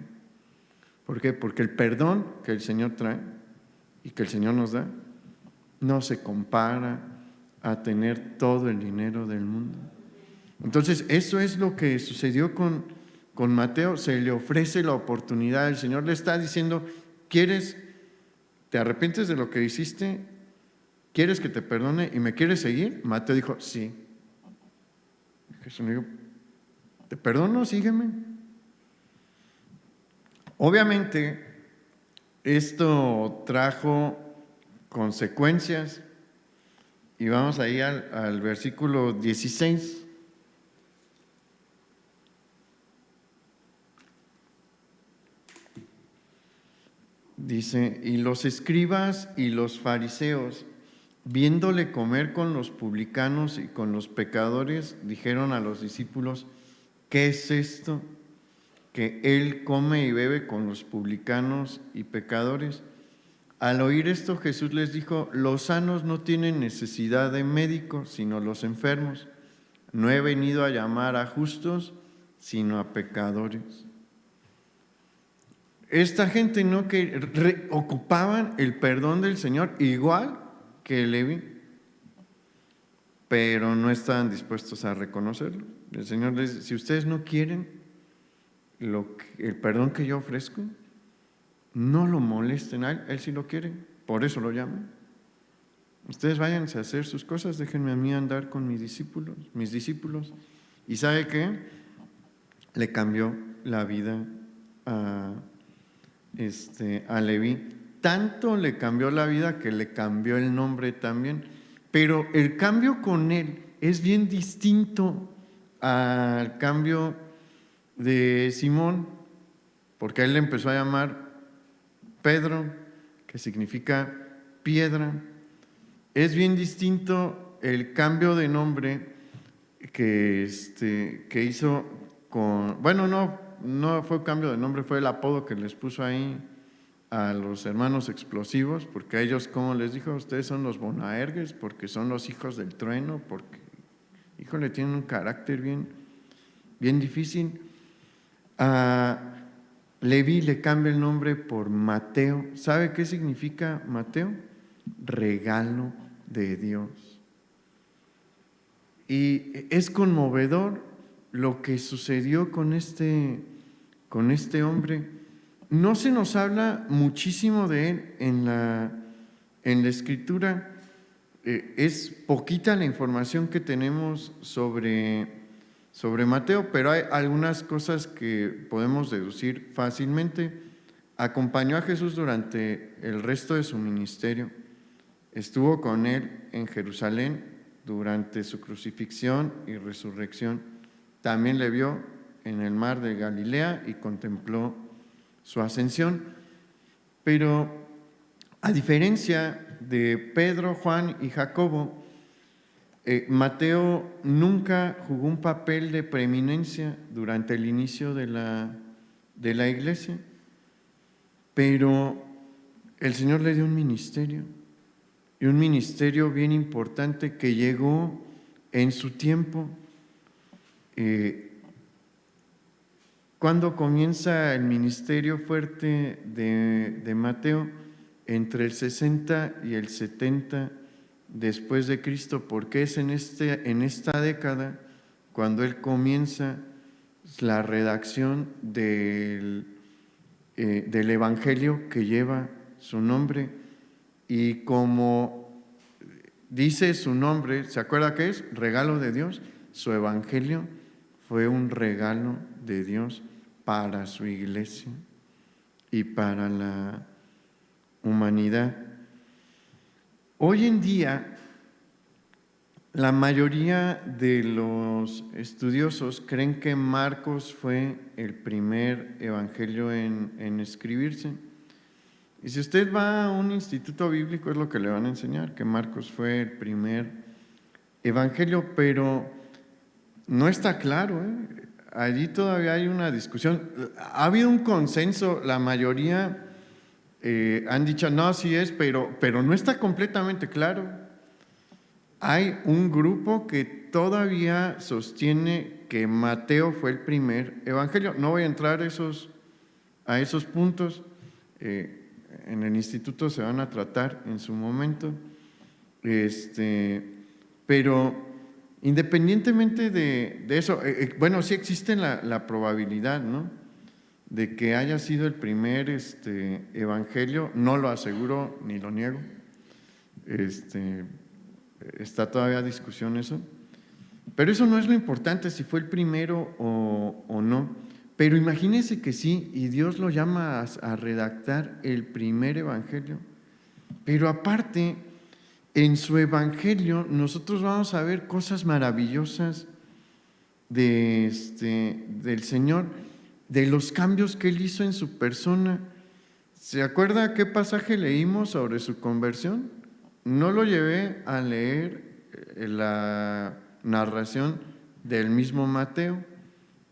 ¿Por qué? Porque el perdón que el Señor trae y que el Señor nos da no se compara a tener todo el dinero del mundo. Entonces, eso es lo que sucedió con Mateo. Se le ofrece la oportunidad, el Señor le está diciendo: ¿te arrepientes de lo que hiciste? ¿Quieres que te perdone y me quieres seguir? Mateo dijo: sí. Jesús le dijo: te perdono, sígueme. Obviamente, esto trajo consecuencias, y vamos ahí al versículo 16. Dice: y los escribas y los fariseos, viéndole comer con los publicanos y con los pecadores, dijeron a los discípulos: ¿qué es esto? Que él come y bebe con los publicanos y pecadores. Al oír esto, Jesús les dijo: los sanos no tienen necesidad de médico, sino los enfermos. No he venido a llamar a justos, sino a pecadores. Esta gente no que ocupaban el perdón del Señor igual que Leví, pero no estaban dispuestos a reconocerlo. El Señor les dice: si ustedes no quieren el perdón que yo ofrezco, no lo molesten a él sí lo quiere, por eso lo llaman. Ustedes váyanse a hacer sus cosas, déjenme a mí andar con mis discípulos. ¿Y sabe qué? Le cambió la vida a Leví. Tanto le cambió la vida que le cambió el nombre también. Pero el cambio con él es bien distinto al cambio de Simón, porque a él le empezó a llamar Pedro, que significa piedra. Es bien distinto el cambio de nombre que hizo con... Bueno, no fue cambio de nombre, fue el apodo que les puso ahí a los hermanos explosivos, porque a ellos, como les dijo, ustedes son los Bonaerges, porque son los hijos del trueno, porque, híjole, tienen un carácter bien difícil. A Leví le cambia el nombre por Mateo. ¿Sabe qué significa Mateo? Regalo de Dios. Y es conmovedor lo que sucedió con este hombre. No se nos habla muchísimo de él en la Escritura. Es poquita la información que tenemos sobre sobre Mateo, pero hay algunas cosas que podemos deducir fácilmente. Acompañó a Jesús durante el resto de su ministerio. Estuvo con él en Jerusalén durante su crucifixión y resurrección. También le vio en el mar de Galilea y contempló su ascensión. Pero a diferencia de Pedro, Juan y Jacobo, Mateo nunca jugó un papel de preeminencia durante el inicio de la iglesia, pero el Señor le dio un ministerio, y un ministerio bien importante que llegó en su tiempo. ¿Cuándo comienza el ministerio fuerte de Mateo? Entre el 60 y el 70 después de Cristo, porque es en esta década cuando él comienza la redacción del Evangelio que lleva su nombre. Y como dice su nombre, ¿se acuerda qué es? Regalo de Dios. Su Evangelio fue un regalo de Dios para su iglesia y para la humanidad. Hoy en día, la mayoría de los estudiosos creen que Marcos fue el primer evangelio en escribirse. Y si usted va a un instituto bíblico, es lo que le van a enseñar, que Marcos fue el primer evangelio, pero no está claro, ¿eh? Allí todavía hay una discusión. Ha habido un consenso, la mayoría han dicho, no, sí es, pero no está completamente claro. Hay un grupo que todavía sostiene que Mateo fue el primer evangelio. No voy a entrar a esos puntos. En el instituto se van a tratar en su momento. Pero independientemente de eso, bueno, sí existe la probabilidad, ¿no?, de que haya sido el primer evangelio. No lo aseguro ni lo niego. Está todavía discusión eso. Pero eso no es lo importante, si fue el primero o no. Pero imagínense que sí, y Dios lo llama a redactar el primer evangelio. Pero aparte, en su evangelio nosotros vamos a ver cosas maravillosas del Señor, de los cambios que Él hizo en su persona. ¿Se acuerda qué pasaje leímos sobre su conversión? No lo llevé a leer la narración del mismo Mateo.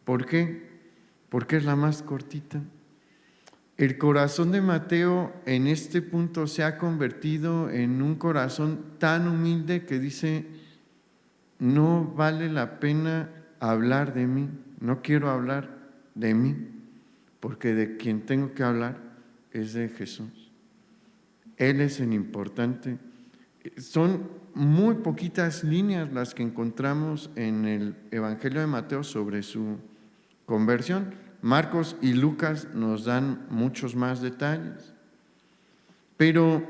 ¿Por qué? Porque es la más cortita. El corazón de Mateo en este punto se ha convertido en un corazón tan humilde que dice: no vale la pena hablar de mí, no quiero hablar de mí, porque de quien tengo que hablar es de Jesús. Él es el importante. Son muy poquitas líneas las que encontramos en el Evangelio de Mateo sobre su conversión. Marcos y Lucas nos dan muchos más detalles. Pero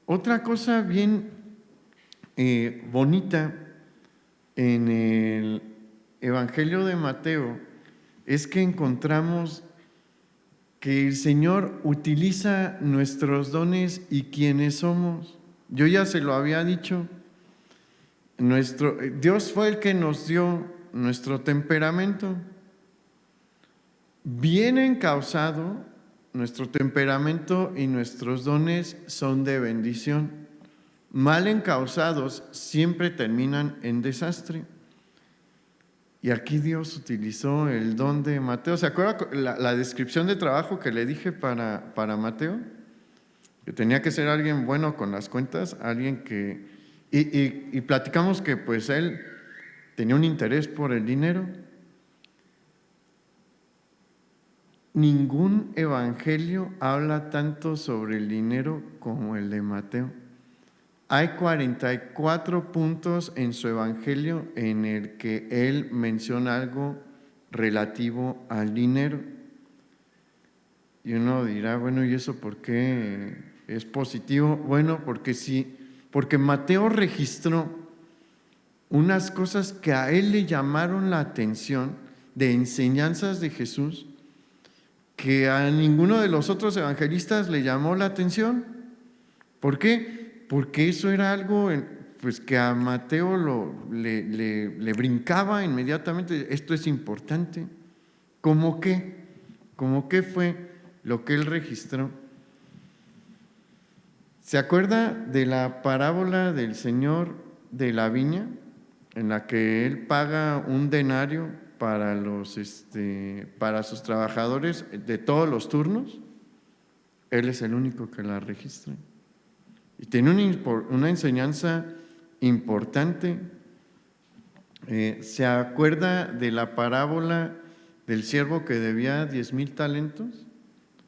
otra cosa bien bonita en el Evangelio de Mateo es que encontramos que el Señor utiliza nuestros dones y quienes somos. Yo ya se lo había dicho, Dios fue el que nos dio nuestro temperamento. Bien encauzado, nuestro temperamento y nuestros dones son de bendición. Mal encauzados siempre terminan en desastre. Y aquí Dios utilizó el don de Mateo. ¿Se acuerda la descripción de trabajo que le dije para Mateo? Que tenía que ser alguien bueno con las cuentas, alguien que... Y platicamos que pues él tenía un interés por el dinero. Ningún evangelio habla tanto sobre el dinero como el de Mateo. Hay 44 puntos en su evangelio en el que él menciona algo relativo al dinero. Y uno dirá, bueno, ¿y eso por qué es positivo? Bueno, porque sí, porque Mateo registró unas cosas que a él le llamaron la atención de enseñanzas de Jesús que a ninguno de los otros evangelistas le llamó la atención. ¿Por qué? Porque eso era algo pues, que a Mateo le brincaba inmediatamente. Esto es importante. ¿Cómo qué? ¿Cómo qué fue lo que él registró? ¿Se acuerda de la parábola del Señor de la viña, en la que él paga un denario para sus trabajadores de todos los turnos? Él es el único que la registra. Y tiene una enseñanza importante. ¿Se acuerda de la parábola del siervo que debía 10,000 talentos?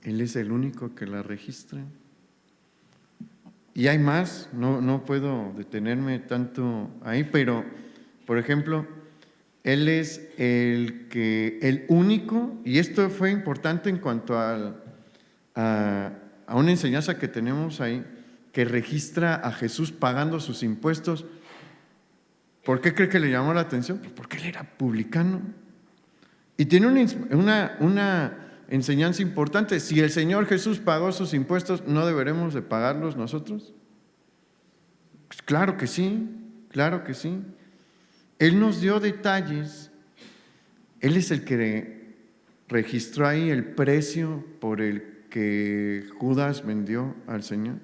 Él es el único que la registra. Y hay más, no puedo detenerme tanto ahí, pero, por ejemplo, él es el único, y esto fue importante en cuanto a una enseñanza que tenemos ahí, que registra a Jesús pagando sus impuestos. ¿Por qué cree que le llamó la atención? Pues porque él era publicano. Y tiene una enseñanza importante. Si el Señor Jesús pagó sus impuestos, ¿no deberemos de pagarlos nosotros? Pues claro que sí, claro que sí. Él nos dio detalles. Él es el que registró ahí el precio por el que Judas vendió al Señor.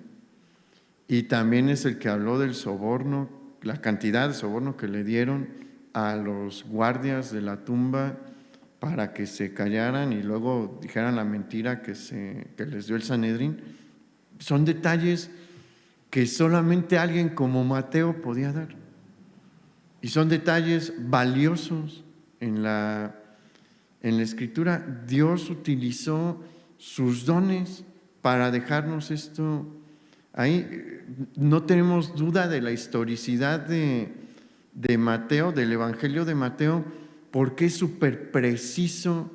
Y también es el que habló del soborno, la cantidad de soborno que le dieron a los guardias de la tumba para que se callaran y luego dijeran la mentira que les dio el Sanedrín. Son detalles que solamente alguien como Mateo podía dar. Y son detalles valiosos en la Escritura. Dios utilizó sus dones para dejarnos esto ahí. No tenemos duda de la historicidad de Mateo, del Evangelio de Mateo, porque es súper preciso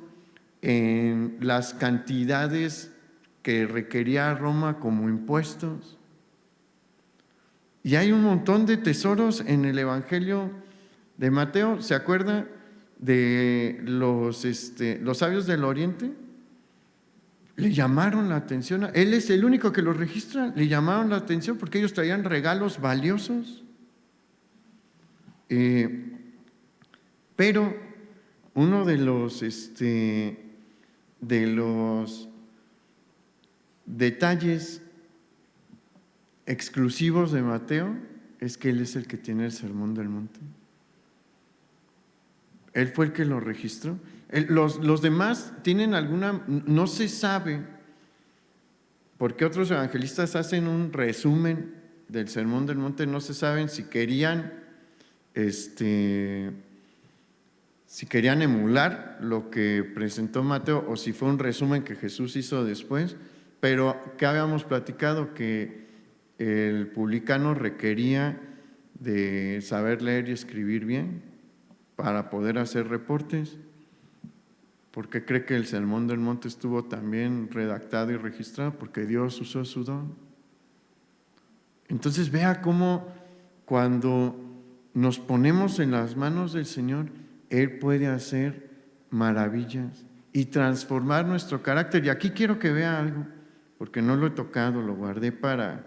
en las cantidades que requería Roma como impuestos. Y hay un montón de tesoros en el Evangelio de Mateo. ¿Se acuerda de los sabios del Oriente? Le llamaron la atención. Él es el único que los registra. Le llamaron la atención porque ellos traían regalos valiosos. Pero uno de los detalles exclusivos de Mateo es que él es el que tiene el Sermón del Monte. Él fue el que lo registró. Los demás tienen no se sabe, porque otros evangelistas hacen un resumen del Sermón del Monte, no se saben si querían emular lo que presentó Mateo o si fue un resumen que Jesús hizo después, pero que habíamos platicado que el publicano requería de saber leer y escribir bien para poder hacer reportes. ¿Por qué cree que el Sermón del Monte estuvo también redactado y registrado? Porque Dios usó su don. Entonces vea cómo cuando nos ponemos en las manos del Señor, Él puede hacer maravillas y transformar nuestro carácter. Y aquí quiero que vea algo, porque no lo he tocado, lo guardé para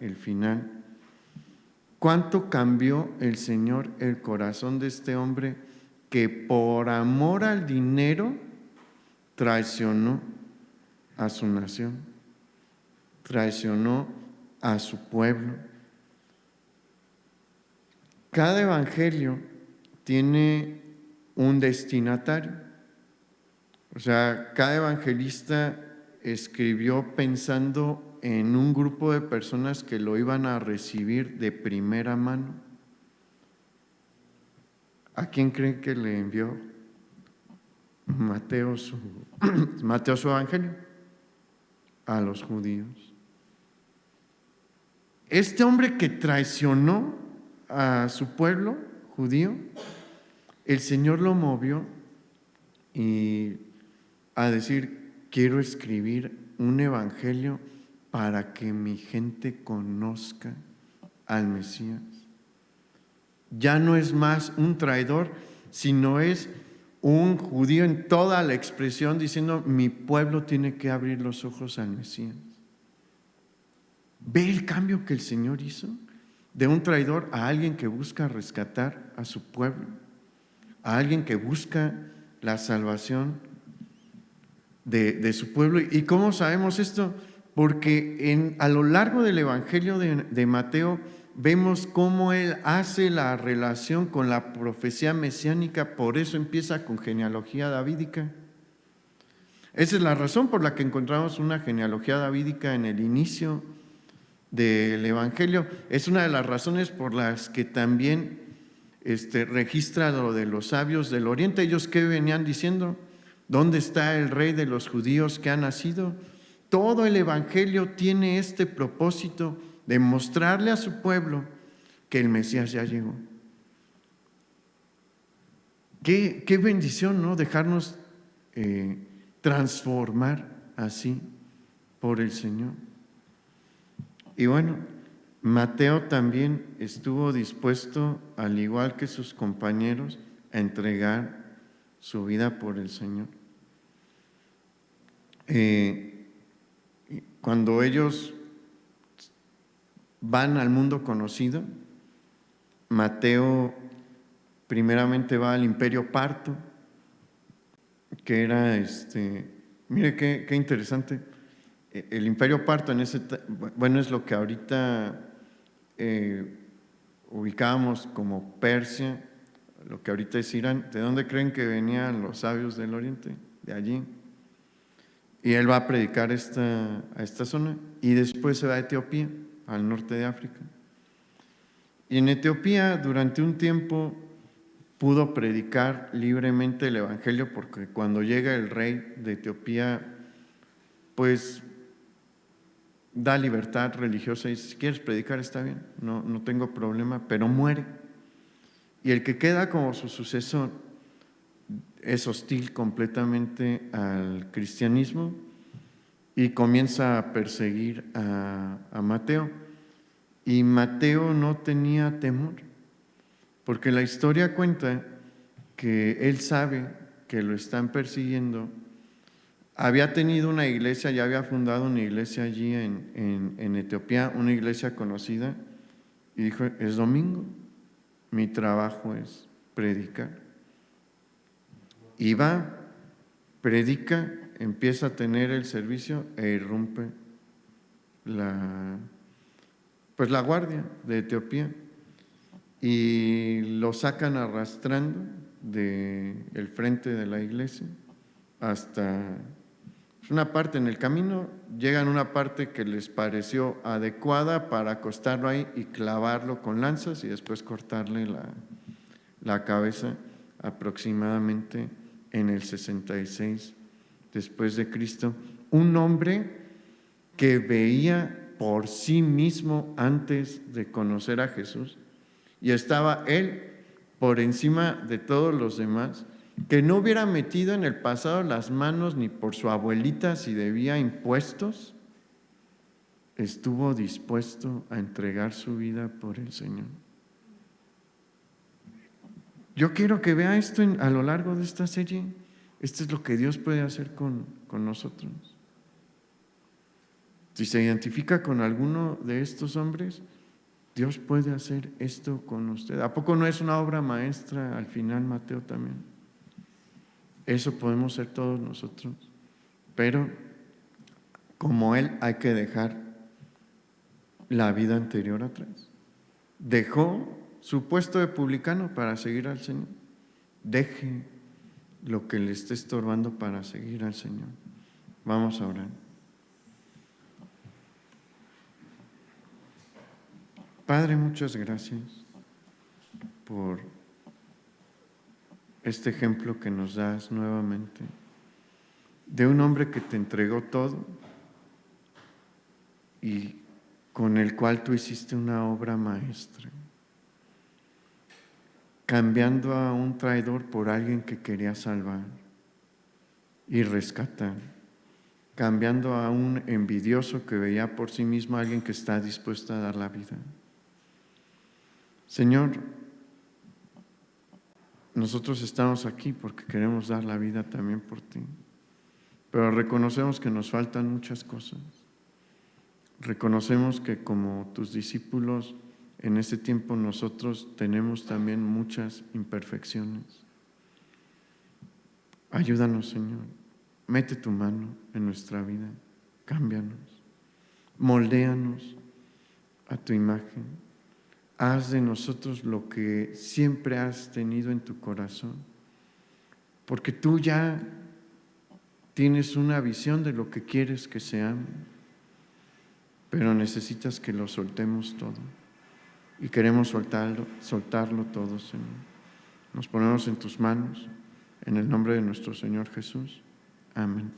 el final. ¿Cuánto cambió el Señor el corazón de este hombre que por amor al dinero traicionó a su nación, traicionó a su pueblo? Cada evangelio tiene un destinatario. O sea, cada evangelista escribió pensando en un grupo de personas que lo iban a recibir de primera mano. ¿A quién creen que le envió Mateo su evangelio? A los judíos. Este hombre que traicionó a su pueblo judío, el Señor lo movió a decir: quiero escribir un evangelio para que mi gente conozca al Mesías. ya no es más un traidor, sino es un judío en toda la expresión diciendo: mi pueblo tiene que abrir los ojos al Mesías. ¿Ve el cambio que el Señor hizo? De un traidor a alguien que busca rescatar a su pueblo, a alguien que busca la salvación de su pueblo. ¿Y cómo sabemos esto? Porque a lo largo del Evangelio de Mateo vemos cómo él hace la relación con la profecía mesiánica. Por eso empieza con genealogía davídica. Esa es la razón por la que encontramos una genealogía davídica en el inicio del Evangelio. Es una de las razones por las que también registra lo de los sabios del Oriente. Ellos, ¿qué venían diciendo? ¿Dónde está el rey de los judíos que ha nacido? Todo el Evangelio tiene este propósito de mostrarle a su pueblo que el Mesías ya llegó. Qué bendición, ¿no? Dejarnos transformar así por el Señor. Y bueno, Mateo también estuvo dispuesto, al igual que sus compañeros, a entregar su vida por el Señor. Cuando ellos van al mundo conocido, Mateo primeramente va al Imperio Parto, que era, mire qué interesante. El Imperio Parto es lo que ahorita ubicábamos como Persia, lo que ahorita es Irán. ¿De dónde creen que venían los sabios del Oriente? De allí. Y él va a predicar a esta zona y después se va a Etiopía, al norte de África. Y en Etiopía durante un tiempo pudo predicar libremente el Evangelio, porque cuando llega el rey de Etiopía, pues da libertad religiosa y dice: si quieres predicar está bien, no tengo problema, pero muere. Y el que queda como su sucesor es hostil completamente al cristianismo y comienza a perseguir a Mateo. Y Mateo no tenía temor, porque la historia cuenta que él sabe que lo están persiguiendo. Había tenido una iglesia, ya había fundado una iglesia allí en Etiopía, una iglesia conocida, y dijo: es domingo, mi trabajo es predicar. Y va, predica, empieza a tener el servicio e irrumpe la guardia de Etiopía y lo sacan arrastrando del frente de la iglesia hasta una parte. En el camino llegan a una parte que les pareció adecuada para acostarlo ahí y clavarlo con lanzas y después cortarle la cabeza, aproximadamente en el 66 después de Cristo. Un hombre que veía por sí mismo antes de conocer a Jesús, y estaba él por encima de todos los demás, que no hubiera metido en el pasado las manos ni por su abuelita si debía impuestos, estuvo dispuesto a entregar su vida por el Señor. Yo quiero que vea esto a lo largo de esta serie. Esto es lo que Dios puede hacer con nosotros. Si se identifica con alguno de estos hombres, Dios puede hacer esto con usted. ¿A poco no es una obra maestra al final, Mateo también? Eso podemos ser todos nosotros. Pero como él, hay que dejar la vida anterior atrás. Dejó su puesto de publicano para seguir al Señor. Deje lo que le esté estorbando para seguir al Señor. Vamos a orar. Padre, muchas gracias por este ejemplo que nos das nuevamente de un hombre que te entregó todo y con el cual tú hiciste una obra maestra, cambiando a un traidor por alguien que quería salvar y rescatar, cambiando a un envidioso que veía por sí mismo a alguien que está dispuesto a dar la vida. Señor, nosotros estamos aquí porque queremos dar la vida también por ti. Pero reconocemos que nos faltan muchas cosas. Reconocemos que como tus discípulos, en este tiempo nosotros tenemos también muchas imperfecciones. Ayúdanos, Señor. Mete tu mano en nuestra vida. Cámbianos. Moldéanos a tu imagen. Haz de nosotros lo que siempre has tenido en tu corazón. Porque tú ya tienes una visión de lo que quieres que seamos, pero necesitas que lo soltemos todo. Y queremos soltarlo todo, Señor. Nos ponemos en tus manos, en el nombre de nuestro Señor Jesús. Amén.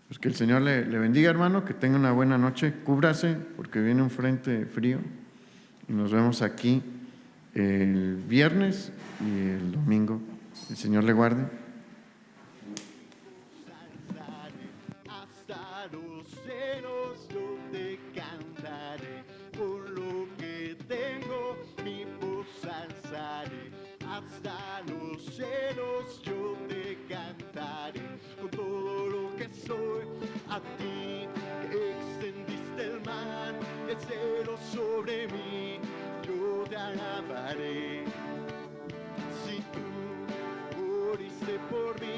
Pues que el Señor le bendiga, hermano, que tenga una buena noche. Cúbrase, porque viene un frente frío. Y nos vemos aquí el viernes y el domingo. El Señor le guarde. Hasta los celos yo te cantaré, por lo que tengo mi voz alzaré. Hasta los celos yo te cantaré, con todo lo que soy a ti extendiste el mar, el cielo sobre mí, yo te alabaré. Si tú moriste por mí,